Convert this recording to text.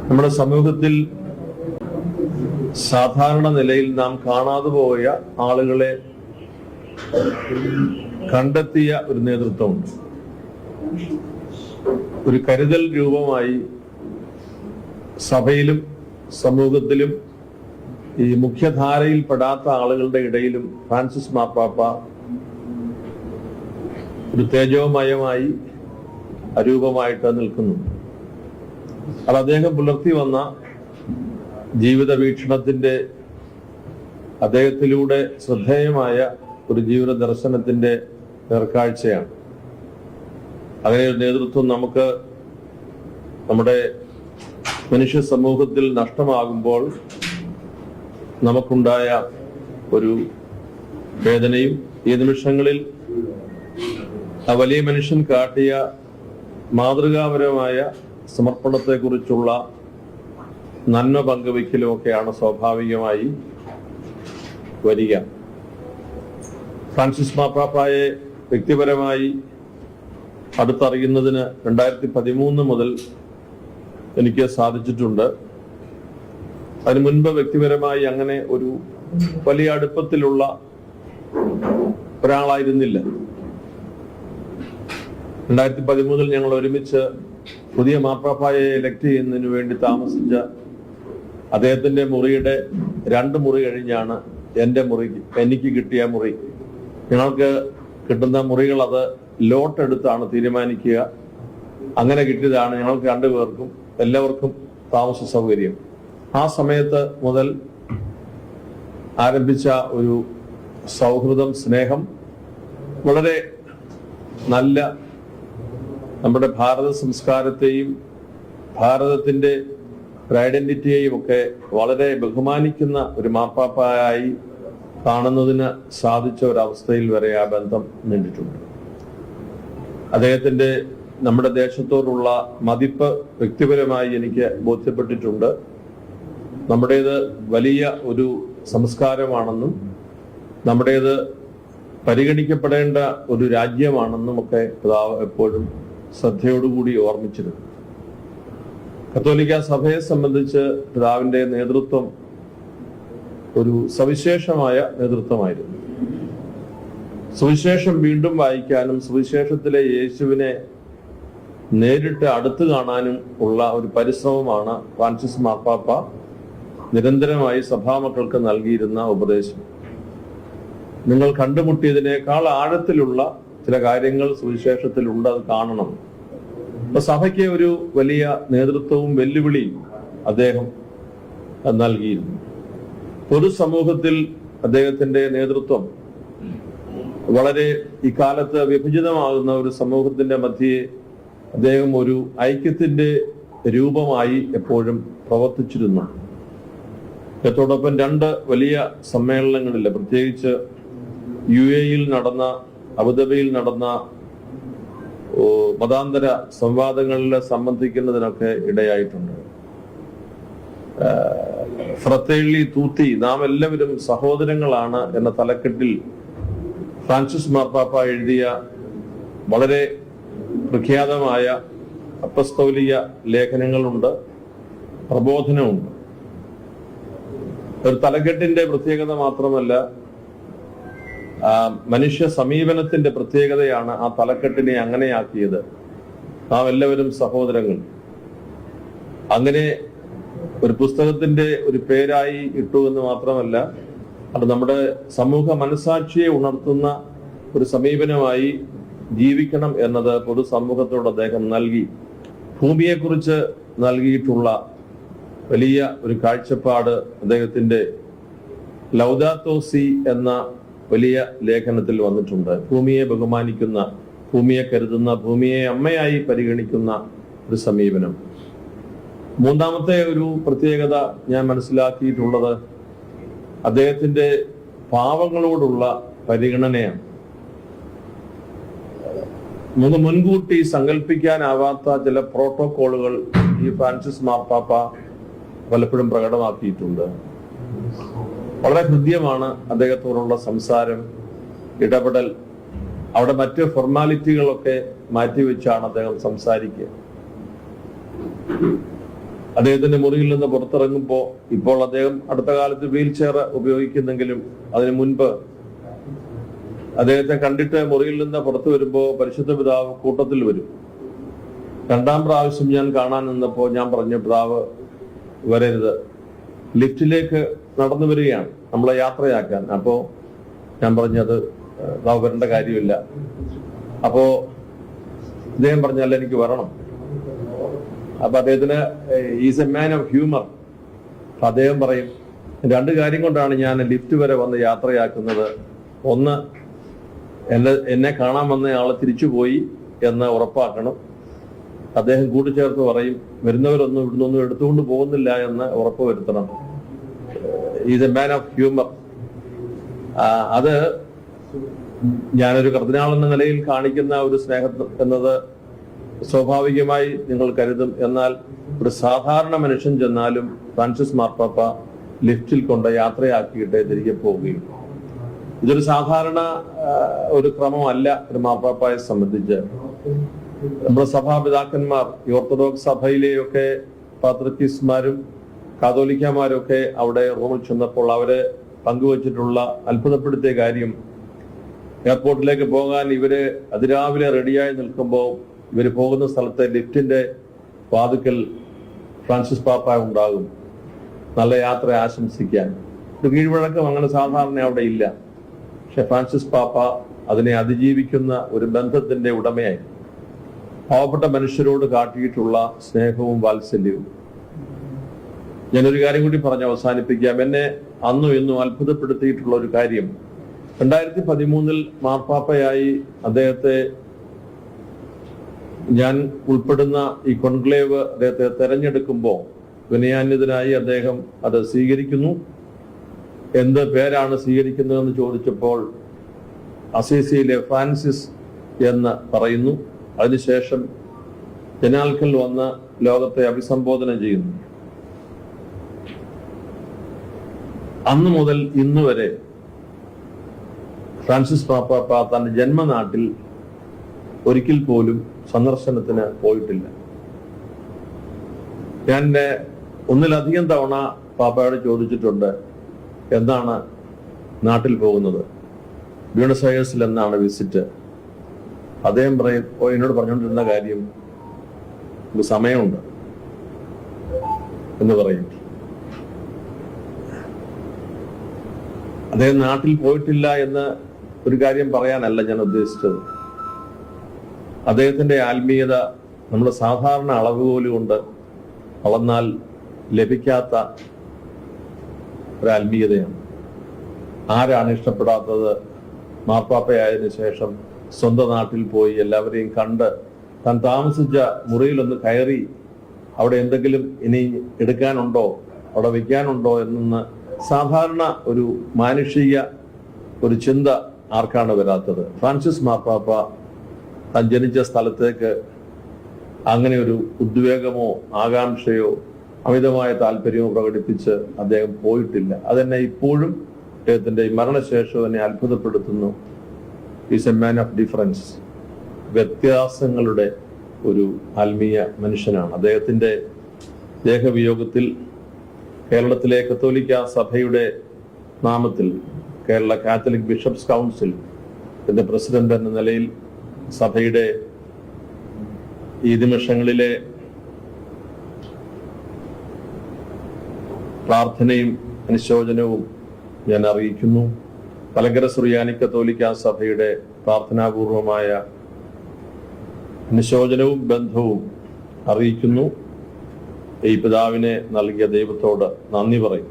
നമ്മുടെ സമൂഹത്തിൽ സാധാരണ നിലയിൽ നാം കാണാതെ പോയ ആളുകളെ കണ്ടെത്തിയ ഒരു നേതൃത്വമുണ്ട്. ഒരു കരുതൽ രൂപമായി സഭയിലും സമൂഹത്തിലും ഈ മുഖ്യധാരയിൽപ്പെടാത്ത ആളുകളുടെ ഇടയിലും ഫ്രാൻസിസ് മാർപ്പാപ്പ ഒരു തേജോമയമായി അരൂപമായിട്ട് നിൽക്കുന്നു. അത് അദ്ദേഹം പുലർത്തി വന്ന ജീവിത വീക്ഷണത്തിന്റെ, അദ്ദേഹത്തിലൂടെ ശ്രദ്ധേയമായ ഒരു ജീവിത ദർശനത്തിന്റെ നേർക്കാഴ്ചയാണ്. അങ്ങനെ ഒരു നേതൃത്വം നമുക്ക് നമ്മുടെ മനുഷ്യ സമൂഹത്തിൽ നഷ്ടമാകുമ്പോൾ നമുക്കുണ്ടായ ഒരു വേദനയും ഈ നിമിഷങ്ങളിൽ ആ വലിയ മനുഷ്യൻ കാട്ടിയ മാതൃകാപരമായ സമർപ്പണത്തെക്കുറിച്ചുള്ള നന്മ പങ്കുവയ്ക്കലും ഒക്കെയാണ് സ്വാഭാവികമായി വരിക. ഫ്രാൻസിസ് മാർപ്പാപ്പയെ വ്യക്തിപരമായി അടുത്തറിയുന്നതിന് 2013 മുതൽ എനിക്ക് സാധിച്ചിട്ടുണ്ട്. അതിനു മുൻപ് വ്യക്തിപരമായി അങ്ങനെ ഒരു വലിയ അടുപ്പത്തിലുള്ള ഒരാളായിരുന്നില്ല. 2013 ഞങ്ങൾ ഒരുമിച്ച് പുതിയ മാർപ്പാപ്പയെ എലക്ട് ചെയ്യുന്നതിന് വേണ്ടി താമസിച്ച അദ്ദേഹത്തിന്റെ മുറിയുടെ 2 മുറി കഴിഞ്ഞാണ് എനിക്ക് കിട്ടിയ മുറി. ഞങ്ങൾക്ക് കിട്ടുന്ന മുറികൾ അത് ലോട്ട് എടുത്താണ് തീരുമാനിക്കുക. അങ്ങനെ കിട്ടിയതാണ് ഞങ്ങൾക്ക് 2 പേർക്കും എല്ലാവർക്കും താമസ സൗകര്യം. ആ സമയത്ത് മുതൽ ആരംഭിച്ച ഒരു സൗഹൃദം, സ്നേഹം വളരെ നല്ല, നമ്മുടെ ഭാരത സംസ്കാരത്തെയും ഭാരതത്തിന്റെ ഒരു ഐഡന്റിറ്റിയെയും ഒക്കെ വളരെ ബഹുമാനിക്കുന്ന ഒരു മാർപ്പാപ്പയായി കാണുന്നതിന് സാധിച്ച ഒരവസ്ഥയിൽ വരെ ആ ബന്ധം നീണ്ടിട്ടുണ്ട്. അദ്ദേഹത്തിന്റെ നമ്മുടെ ദേശത്തോടുള്ള മതിപ്പ് വ്യക്തിപരമായി എനിക്ക് ബോധ്യപ്പെട്ടിട്ടുണ്ട്. നമ്മുടേത് വലിയ ഒരു സംസ്കാരമാണെന്നും നമ്മുടേത് പരിഗണിക്കപ്പെടേണ്ട ഒരു രാജ്യമാണെന്നും ഒക്കെ പിതാവ് എപ്പോഴും ശ്രദ്ധയോടുകൂടി ഓർമ്മിച്ചിരുന്നു. കത്തോലിക്ക സഭയെ സംബന്ധിച്ച് പിതാവിന്റെ നേതൃത്വം ഒരു സവിശേഷമായ നേതൃത്വമായിരുന്നു. സുവിശേഷം വീണ്ടും വായിക്കാനും സുവിശേഷത്തിലെ യേശുവിനെ നേരിട്ട് അടുത്ത് കാണാനും ഉള്ള ഒരു പരിശ്രമമാണ് ഫ്രാൻസിസ് മാർപ്പാപ്പ നിരന്തരമായി സഭാമക്കൾക്ക് നൽകിയിരുന്ന ഉപദേശം. നിങ്ങൾ കണ്ടുമുട്ടിയതിനേക്കാൾ ആഴത്തിലുള്ള ചില കാര്യങ്ങൾ സുവിശേഷത്തിലുണ്ട്, അത് കാണണം. അപ്പൊ സഭയ്ക്ക് ഒരു വലിയ നേതൃത്വവും വെല്ലുവിളിയും അദ്ദേഹം നൽകിയിരുന്നു. പൊതുസമൂഹത്തിൽ അദ്ദേഹത്തിന്റെ നേതൃത്വം വളരെ ഇക്കാലത്ത് വിഭജിതമാകുന്ന ഒരു സമൂഹത്തിന്റെ മധ്യേ അദ്ദേഹം ഒരു ഐക്യത്തിന്റെ രൂപമായി എപ്പോഴും പ്രവർത്തിച്ചിരുന്നു. അതോടൊപ്പം 2 വലിയ സമ്മേളനങ്ങളില്, പ്രത്യേകിച്ച് UAE-യിൽ നടന്ന, അബുദാബിയിൽ നടന്ന മതാന്തര സംവാദങ്ങളിൽ സംബന്ധിക്കുന്നതിനൊക്കെ ഇടയായിട്ടുണ്ട്. ഫ്രത്തേലി തൂത്തി, നാം എല്ലാവരും സഹോദരങ്ങളാണ് എന്ന തലക്കെട്ടിൽ ഫ്രാൻസിസ് മാർപ്പാപ്പ എഴുതിയ വളരെ പ്രഖ്യാതമായ അപ്പസ്തോലിക ലേഖനങ്ങളുണ്ട്, പ്രബോധനമുണ്ട്. ഒരു തലക്കെട്ടിന്റെ പ്രത്യേകത മാത്രമല്ല, മനുഷ്യ സമീപനത്തിന്റെ പ്രത്യേകതയാണ് ആ തലക്കെട്ടിനെ അങ്ങനെയാക്കിയത്. നാം എല്ലാവരും സഹോദരങ്ങൾ. അങ്ങനെ ഒരു പുസ്തകത്തിന്റെ ഒരു പേരായി ഇട്ടു എന്ന് മാത്രമല്ല, അത് നമ്മുടെ സമൂഹ മനസാക്ഷിയെ ഉണർത്തുന്ന ഒരു സമീപനമായി ജീവിക്കണം എന്നത് പൊതുസമൂഹത്തോട് അദ്ദേഹം നൽകി. ഭൂമിയെക്കുറിച്ച് നൽകിയിട്ടുള്ള വലിയ ഒരു കാഴ്ചപ്പാട് അദ്ദേഹത്തിന്റെ ലൗദാത്തോ സി എന്ന വലിയ ലേഖനത്തിൽ വന്നിട്ടുണ്ട്. ഭൂമിയെ ബഹുമാനിക്കുന്ന, ഭൂമിയെ കരുതുന്ന, ഭൂമിയെ അമ്മയായി പരിഗണിക്കുന്ന ഒരു സമീപനം. മൂന്നാമത്തെ ഒരു പ്രത്യേകത ഞാൻ മനസ്സിലാക്കിയിട്ടുള്ളത് അദ്ദേഹത്തിന്റെ പാവങ്ങളോടുള്ള പരിഗണനയാണ്. മുൻകൂട്ടി സങ്കല്പിക്കാനാവാത്ത ചില പ്രോട്ടോകോളുകൾ ഈ ഫ്രാൻസിസ് മാർപ്പാപ്പ പലപ്പോഴും പ്രകടമാക്കിയിട്ടുണ്ട്. വളരെ ഹൃദ്യമാണ് അദ്ദേഹത്തോടുള്ള സംസാരം, ഇടപെടൽ. അവിടെ മറ്റ് ഫോർമാലിറ്റികളൊക്കെ മാറ്റിവെച്ചാണ് അദ്ദേഹം സംസാരിക്കുക. അദ്ദേഹത്തിന്റെ മുറിയിൽ നിന്ന് പുറത്തിറങ്ങുമ്പോൾ ഇപ്പോൾ അദ്ദേഹം അടുത്ത കാലത്ത് വീൽ ചെയർ ഉപയോഗിക്കുന്നെങ്കിലും അതിനു മുൻപ് അദ്ദേഹത്തെ കണ്ടിട്ട് മുറിയിൽ നിന്ന് പുറത്തു വരുമ്പോൾ പരിശുദ്ധ പിതാവ് കൂട്ടത്തിൽ വരും. രണ്ടാം പ്രാവശ്യം ഞാൻ കാണാൻ നിന്നപ്പോൾ ഞാൻ പറഞ്ഞു, പിതാവ് വരരുത്, ലിഫ്റ്റിലേക്ക് നടന്നു വരികയാണ് നമ്മളെ യാത്രയാക്കാൻ. അപ്പോ ഞാൻ പറഞ്ഞത് പിതാവ് വരേണ്ട കാര്യമില്ല. അപ്പോ അദ്ദേഹം പറഞ്ഞല്ല, എനിക്ക് വരണം. അപ്പൊ അദ്ദേഹത്തിന് is a man of humour. അദ്ദേഹം പറയും, രണ്ട് കാര്യം കൊണ്ടാണ് ഞാൻ ലിഫ്റ്റ് വരെ വന്ന് യാത്രയാക്കുന്നത്. ഒന്ന്, എന്നെ കാണാൻ വന്ന ആള് തിരിച്ചുപോയി എന്ന് ഉറപ്പാക്കണം. അദ്ദേഹം കൂട്ടിച്ചേർത്ത് പറയും, വരുന്നവരൊന്നും ഇവിടുന്നൊന്നും എടുത്തുകൊണ്ട് പോകുന്നില്ല എന്ന് ഉറപ്പുവരുത്തണം. Is a man of humour. അത് ഞാനൊരു കർദിനാൾ എന്ന നിലയിൽ കാണിക്കുന്ന ഒരു സ്നേഹം എന്നത് സ്വാഭാവികമായി നിങ്ങൾ കരുതും. എന്നാൽ ഒരു സാധാരണ മനുഷ്യൻ ചെന്നാലും ഫ്രാൻസിസ് മാർപ്പാപ്പ ലിഫ്റ്റിൽ കൊണ്ട് യാത്രയാക്കിയിട്ട് തിരികെ പോവുകയും. ഇതൊരു സാധാരണ ഒരു ക്രമമല്ല ഒരു മാർപ്പാപ്പയെ സംബന്ധിച്ച്. നമ്മുടെ സഭാപിതാക്കന്മാർ, ഈ ഓർത്തഡോക്സ് സഭയിലെയൊക്കെ പാത്രിക്കീസ്മാരും കാതോലിക്കമാരും ഒക്കെ അവിടെ റോമിൽ ചെന്നപ്പോൾ അവര് പങ്കുവച്ചിട്ടുള്ള അത്ഭുതപ്പെടുത്തിയ കാര്യം, എയർപോർട്ടിലേക്ക് പോകാൻ ഇവര് അതിരാവിലെ റെഡിയായി നിൽക്കുമ്പോൾ ഇവര് പോകുന്ന സ്ഥലത്തെ ലിഫ്റ്റിന്റെ വാതിക്കൽ ഫ്രാൻസിസ് പാപ്പ ഉണ്ടാകും നല്ല യാത്ര ആശംസിക്കാൻ. ഒരു കീഴ്വഴക്കം അങ്ങനെ സാധാരണ അവിടെ ഇല്ല. പക്ഷെ ഫ്രാൻസിസ് പാപ്പ അതിനെ അതിജീവിക്കുന്ന ഒരു ബന്ധത്തിന്റെ ഉടമയായി പാവപ്പെട്ട മനുഷ്യരോട് കാട്ടിയിട്ടുള്ള സ്നേഹവും വാത്സല്യവും. ഞാനൊരു കാര്യം കൂടി പറഞ്ഞ് അവസാനിപ്പിക്കാം. എന്നെ അന്നും ഇന്നും അത്ഭുതപ്പെടുത്തിയിട്ടുള്ള ഒരു കാര്യം, 2013 മാർപ്പാപ്പയായി അദ്ദേഹത്തെ ഞാൻ ഉൾപ്പെടുന്ന ഈ കോൺക്ലേവ് അദ്ദേഹത്തെ തെരഞ്ഞെടുക്കുമ്പോൾ വിനയാന്വിതനായി അദ്ദേഹം അത് സ്വീകരിക്കുന്നു. എന്ത് പേരാണ് സ്വീകരിക്കുന്നതെന്ന് ചോദിച്ചപ്പോൾ അസീസിയിലെ ഫ്രാൻസിസ് എന്ന് പറയുന്നു. അതിനുശേഷം ജനാൽക്കൽ വന്ന് ലോകത്തെ അഭിസംബോധന ചെയ്യുന്നു. അന്നു മുതൽ ഇന്ന് വരെ ഫ്രാൻസിസ് മാർപ്പാപ്പ തന്റെ ജന്മനാട്ടിൽ ഒരിക്കൽ പോലും സന്ദർശനത്തിന് പോയിട്ടില്ല. ഞാൻ ഒന്നിലധികം തവണ പാപ്പയോട് ചോദിച്ചിട്ടുണ്ട്, എന്നാണ് നാട്ടിൽ പോകുന്നത്, ബ്യൂണസ് അയേഴ്സിൽ എന്നാണ് വിസിറ്റ്. അദ്ദേഹം പറയും, എന്നോട് പറഞ്ഞുകൊണ്ടിരുന്ന കാര്യം, സമയമുണ്ട് എന്ന് പറയും. അദ്ദേഹം നാട്ടിൽ പോയിട്ടില്ല എന്ന് ഒരു കാര്യം പറയാനല്ല ഞാൻ ഉദ്ദേശിച്ചത്. അദ്ദേഹത്തിന്റെ ആത്മീയത നമ്മുടെ സാധാരണ അളവുകോല് കൊണ്ട് അളന്നാൽ ലഭിക്കാത്ത ഒരു ആത്മീയതയാണ്. ആരാണ് ഇഷ്ടപ്പെടാത്തത്? മാർപ്പാപ്പയായതിനു ശേഷം സ്വന്തം നാട്ടിൽ പോയി എല്ലാവരെയും കണ്ട് താൻ താമസിച്ച മുറിയിലൊന്ന് കയറി അവിടെ എന്തെങ്കിലും ഇനി എടുക്കാനുണ്ടോ, അവിടെ വെക്കാനുണ്ടോ എന്നൊന്ന് സാധാരണ ഒരു മാനുഷിക ഒരു ചിന്ത ആർക്കാണ് വരാത്തത്? ഫ്രാൻസിസ് മാർപ്പാപ്പ താൻ ജനിച്ച സ്ഥലത്തേക്ക് അങ്ങനെ ഒരു ഉദ്വേഗമോ ആകാംക്ഷയോ അമിതമായ താല്പര്യമോ പ്രകടിപ്പിച്ച് അദ്ദേഹം പോയിട്ടില്ല. അതെന്നെ ഇപ്പോഴും അദ്ദേഹത്തിന്റെ മരണശേഷം എന്നെ അത്ഭുതപ്പെടുത്തുന്നു. Is a man of difference. വ്യത്യാസങ്ങളുടെ ഒരു ആത്മീയ മനുഷ്യനാണ്. അദ്ദേഹത്തിന്റെ ദേഹവിയോഗത്തിൽ കേരളത്തിലെ കത്തോലിക്ക സഭയുടെ നാമത്തിൽ കേരള കാത്തലിക് ബിഷപ്സ് കൗൺസിൽ ഇതിന്റെ പ്രസിഡന്റ് എന്ന നിലയിൽ സഭയുടെ ഈ നിമിഷങ്ങളിലെ പ്രാർത്ഥനയും അനുശോചനവും ഞാൻ അറിയിക്കുന്നു. മലങ്കര സുറിയാനി കത്തോലിക്ക സഭയുടെ പ്രാർത്ഥനാപൂർവമായ അനുശോചനവും ബന്ധവും അറിയിക്കുന്നു. ഈ പിതാവിനെ നൽകിയ ദൈവത്തോട് നന്ദി പറയും.